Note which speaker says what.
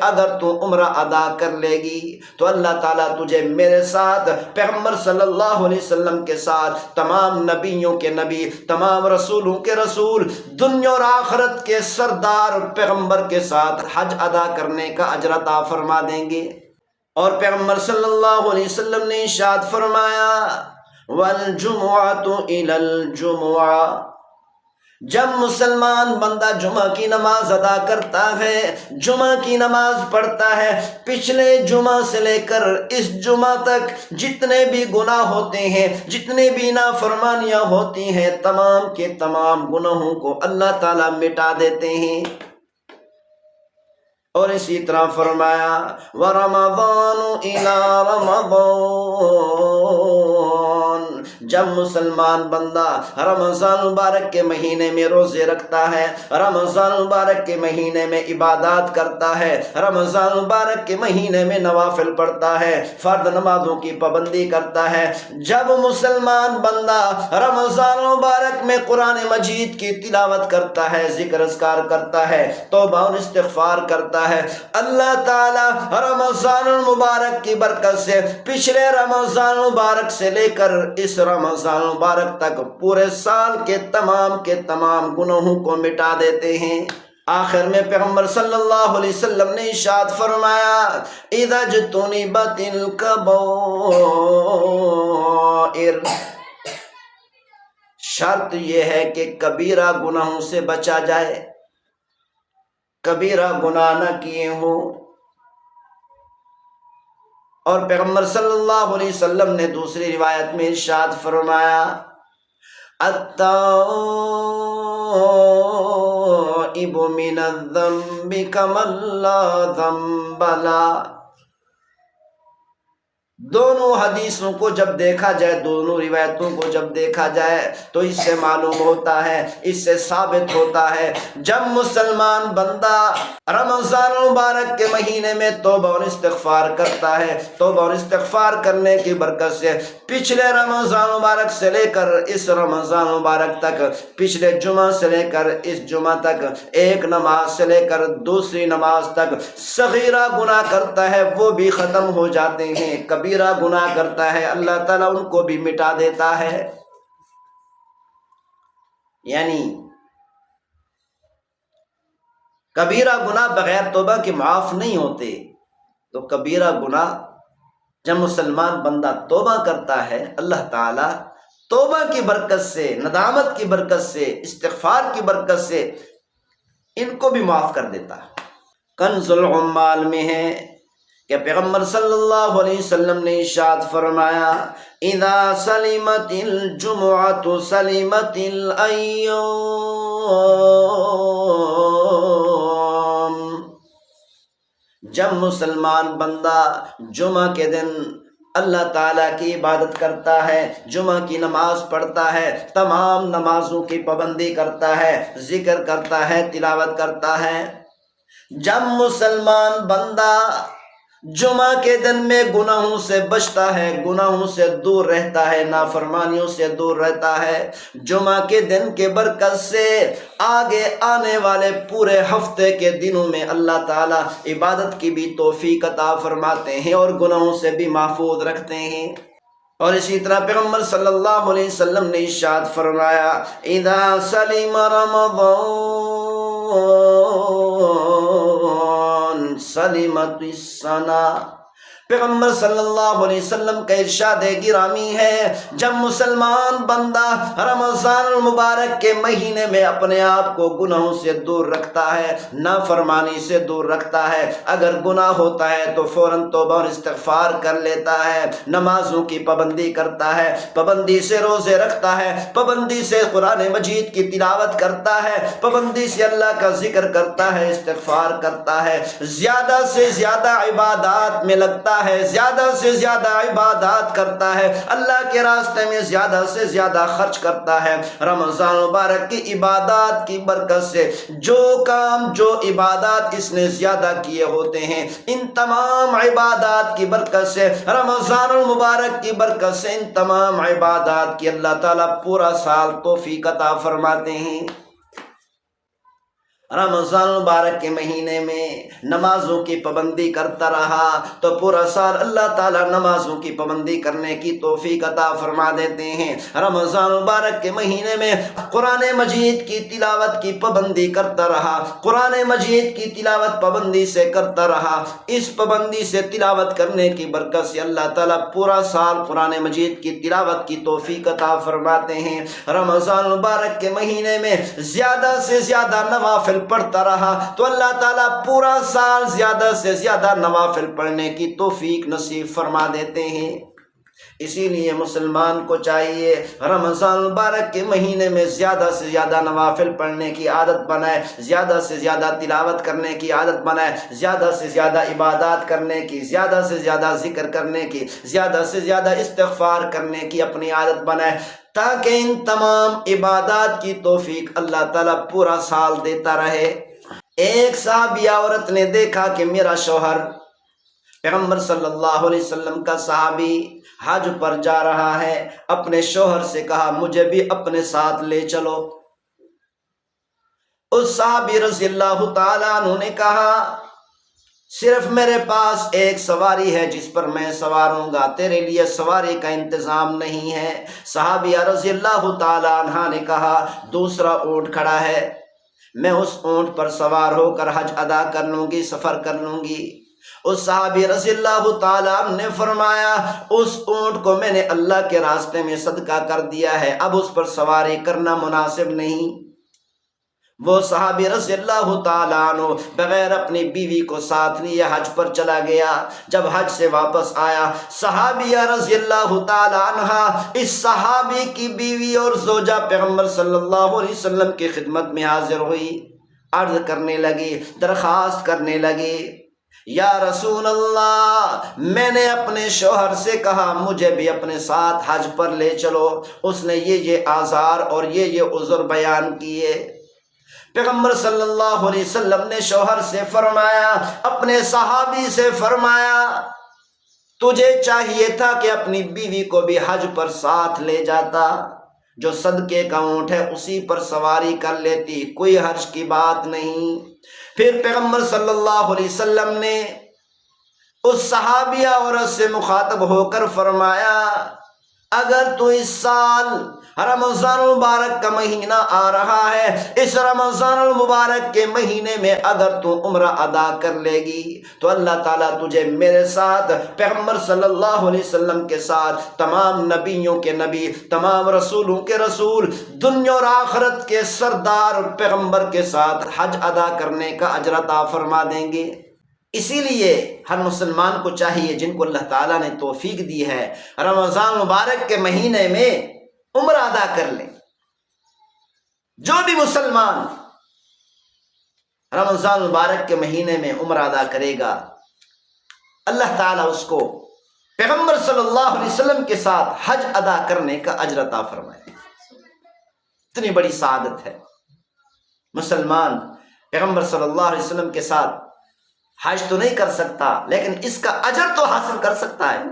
Speaker 1: اگر تو عمرہ ادا کر لے گی تو اللہ تعالیٰ تجھے میرے ساتھ، پیغمبر صلی اللہ علیہ وسلم کے ساتھ، تمام نبیوں کے نبی، تمام رسولوں کے رسول، دنیا اور آخرت کے سردار پیغمبر کے ساتھ حج ادا کرنے کا اجر عطا فرما دیں گے۔ اور پیغمبر صلی اللہ علیہ وسلم نے ارشاد فرمایا وَالْجُمُعَةُ إِلَى الْجُمُعَةِ، جب مسلمان بندہ جمعہ کی نماز ادا کرتا ہے، جمعہ کی نماز پڑھتا ہے، پچھلے جمعہ سے لے کر اس جمعہ تک جتنے بھی گناہ ہوتے ہیں، جتنے بھی نافرمانیاں ہوتی ہیں، تمام کے تمام گناہوں کو اللہ تعالیٰ مٹا دیتے ہیں۔ اور اسی طرح فرمایا وَرَمَضَانُ إِلَى رَمَضَانَ، جب مسلمان بندہ رمضان مبارک کے مہینے میں روزے رکھتا ہے، رمضان مبارک کے مہینے میں عبادات کرتا ہے، رمضان مبارک کے مہینے میں نوافل پڑھتا ہے، فرض نمازوں کی پابندی کرتا ہے، جب مسلمان بندہ رمضان مبارک میں قرآن مجید کی تلاوت کرتا ہے، ذکر اذکار کرتا ہے، توبہ اور استغفار کرتا ہے، اللہ تعالی رمضان المبارک کی برکت سے پچھلے رمضان مبارک سے لے کر اس رمضان مبارک تک پورے سال کے تمام گناہوں کو مٹا دیتے ہیں۔ آخر میں پیغمبر صلی اللہ علیہ وسلم نے ارشاد فرمایا اذا اجتنبت الکبائر، شرط یہ ہے کہ کبیرہ گناہوں سے بچا جائے، کبیرہ گناہ نہ کیے ہوں۔ اور پیغمبر صلی اللہ علیہ وسلم نے دوسری روایت میں ارشاد فرمایا التائب من الذنب کمن لا ذنب له، دونوں حدیثوں کو جب دیکھا جائے، دونوں روایتوں کو جب دیکھا جائے تو اس سے معلوم ہوتا ہے، اس سے ثابت ہوتا ہے جب مسلمان بندہ رمضان مبارک کے مہینے میں توبہ اور استغفار کرتا ہے، توبہ اور استغفار کرنے کی برکت سے پچھلے رمضان مبارک سے لے کر اس رمضان مبارک تک، پچھلے جمعہ سے لے کر اس جمعہ تک، ایک نماز سے لے کر دوسری نماز تک صغیرہ گناہ کرتا ہے وہ بھی ختم ہو جاتے ہیں، کبیرہ گناہ کرتا ہے اللہ تعالیٰ ان کو بھی مٹا دیتا ہے۔ یعنی کبیرہ گناہ بغیر توبہ کے معاف نہیں ہوتے، تو کبیرہ گناہ جب مسلمان بندہ توبہ کرتا ہے، اللہ تعالیٰ توبہ کی برکت سے، ندامت کی برکت سے، استغفار کی برکت سے ان کو بھی معاف کر دیتا ہے۔ کنز العمال میں ہے کہ پیغمبر صلی اللہ علیہ وسلم نے ارشاد فرمایا اذا سلمت الجمعۃ سلمت الایام، جب مسلمان بندہ جمعہ کے دن اللہ تعالیٰ کی عبادت کرتا ہے، جمعہ کی نماز پڑھتا ہے، تمام نمازوں کی پابندی کرتا ہے، ذکر کرتا ہے، تلاوت کرتا ہے، جب مسلمان بندہ جمعہ کے دن میں گناہوں سے بچتا ہے، گناہوں سے دور رہتا ہے، نافرمانیوں سے دور رہتا ہے، جمعہ کے دن کے برکت سے آگے آنے والے پورے ہفتے کے دنوں میں اللہ تعالیٰ عبادت کی بھی توفیق عطا فرماتے ہیں اور گناہوں سے بھی محفوظ رکھتے ہیں۔ اور اسی طرح پیغمبر صلی اللہ علیہ وسلم نے ارشاد فرمایا اذا سلم رمضان سلمت السنہ، پیغمبر صلی اللہ علیہ وسلم کا ارشاد گرامی ہے جب مسلمان بندہ رمضان المبارک کے مہینے میں اپنے آپ کو گناہوں سے دور رکھتا ہے، نافرمانی سے دور رکھتا ہے، اگر گناہ ہوتا ہے تو فوراً توبہ اور استغفار کر لیتا ہے، نمازوں کی پابندی کرتا ہے، پابندی سے روزے رکھتا ہے، پابندی سے قرآن مجید کی تلاوت کرتا ہے، پابندی سے اللہ کا ذکر کرتا ہے، استغفار کرتا ہے، زیادہ سے زیادہ عبادات میں لگتا ہے، زیادہ سے زیادہ عبادات کرتا ہے، اللہ کے راستے میں زیادہ سے زیادہ خرچ کرتا ہے، رمضان مبارک کی عبادات کی برکت سے جو کام، جو عبادات اس نے زیادہ کیے ہوتے ہیں، ان تمام عبادات کی برکت سے، رمضان المبارک کی برکت سے ان تمام عبادات کی اللہ تعالیٰ پورا سال توفیق عطا فرماتے ہیں۔ رمضان مبارک کے مہینے میں نمازوں کی پابندی کرتا رہا تو پورا سال اللہ تعالیٰ نمازوں کی پابندی کرنے کی توفیق عطا فرما دیتے ہیں۔ رمضان مبارک کے مہینے میں قرآن مجید کی تلاوت کی پابندی کرتا رہا، قرآن مجید کی تلاوت پابندی سے کرتا رہا۔ اس پابندی سے تلاوت کرنے کی برکت سے اللہ تعالیٰ پورا سال قرآن مجید کی تلاوت کی توفیق عطا فرماتے ہیں۔ رمضان مبارک کے مہینے میں زیادہ سے زیادہ نوافل پڑھتا رہا تو اللہ تعالیٰ پورا سال زیادہ سے زیادہ نوافل پڑھنے کی توفیق نصیب فرما دیتے ہیں۔ اسی لیے مسلمان کو چاہیے رمضان مبارک کے مہینے میں زیادہ سے زیادہ نوافل پڑھنے کی عادت بنائے، زیادہ سے زیادہ تلاوت کرنے کی عادت بنائے، زیادہ سے زیادہ عبادات کرنے کی، زیادہ سے زیادہ ذکر کرنے کی، زیادہ سے زیادہ استغفار کرنے کی اپنی عادت بنائے، تاکہ ان تمام عبادات کی توفیق اللہ تعالیٰ پورا سال دیتا رہے۔ ایک صحابیہ عورت نے دیکھا کہ میرا شوہر پیغمبر صلی اللہ علیہ وسلم کا صحابی حج پر جا رہا ہے، اپنے شوہر سے کہا مجھے بھی اپنے ساتھ لے چلو۔ اس صحابی رضی اللہ تعالیٰ عنہ نے کہا صرف میرے پاس ایک سواری ہے جس پر میں سوار ہوں گا، تیرے لیے سواری کا انتظام نہیں ہے۔ صحابیہ رضی اللہ تعالیٰ عنہ نے کہا دوسرا اونٹ کھڑا ہے، میں اس اونٹ پر سوار ہو کر حج ادا کر لوں گی، سفر کر لوں گی۔ اس صحابی رضی اللہ تعالیٰ عنہ نے فرمایا اس اونٹ کو میں نے اللہ کے راستے میں صدقہ کر دیا ہے، اب اس پر سواری کرنا مناسب نہیں۔ وہ صحابی رضی اللہ تعالیٰ عنہ بغیر اپنی بیوی کو ساتھ لیے حج پر چلا گیا۔ جب حج سے واپس آیا صحابیہ رضی اللہ تعالیٰ عنہ اس صحابی کی بیوی اور زوجہ پیغمبر صلی اللہ علیہ وسلم کی خدمت میں حاضر ہوئی، عرض کرنے لگی، درخواست کرنے لگی، یا رسول اللہ میں نے اپنے شوہر سے کہا مجھے بھی اپنے ساتھ حج پر لے چلو، اس نے یہ آزار اور یہ عذر بیان کیے۔ پیغمبر صلی اللہ علیہ وسلم نے شوہر سے فرمایا، اپنے صحابی سے فرمایا تجھے چاہیے تھا کہ اپنی بیوی کو بھی حج پر ساتھ لے جاتا، جو صدقے کا اونٹ ہے اسی پر سواری کر لیتی، کوئی حرج کی بات نہیں۔ پھر پیغمبر صلی اللہ علیہ وسلم نے اس صحابیہ عورت سے مخاطب ہو کر فرمایا اگر تو اس سال رمضان المبارک کا مہینہ آ رہا ہے، اس رمضان المبارک کے مہینے میں اگر تو عمرہ ادا کر لے گی تو اللہ تعالیٰ تجھے میرے ساتھ پیغمبر صلی اللہ علیہ وسلم کے ساتھ، تمام نبیوں کے نبی، تمام رسولوں کے رسول، دنیا اور آخرت کے سردار پیغمبر کے ساتھ حج ادا کرنے کا اجر عطا فرما دیں گے۔ اسی لیے ہر مسلمان کو چاہیے جن کو اللہ تعالیٰ نے توفیق دی ہے رمضان مبارک کے مہینے میں عمرہ ادا کر لیں۔ جو بھی مسلمان رمضان مبارک کے مہینے میں عمرہ ادا کرے گا اللہ تعالیٰ اس کو پیغمبر صلی اللہ علیہ وسلم کے ساتھ حج ادا کرنے کا اجر عطا فرمائے۔ اتنی بڑی سعادت ہے، مسلمان پیغمبر صلی اللہ علیہ وسلم کے ساتھ حج تو نہیں کر سکتا لیکن اس کا اجر تو حاصل کر سکتا ہے۔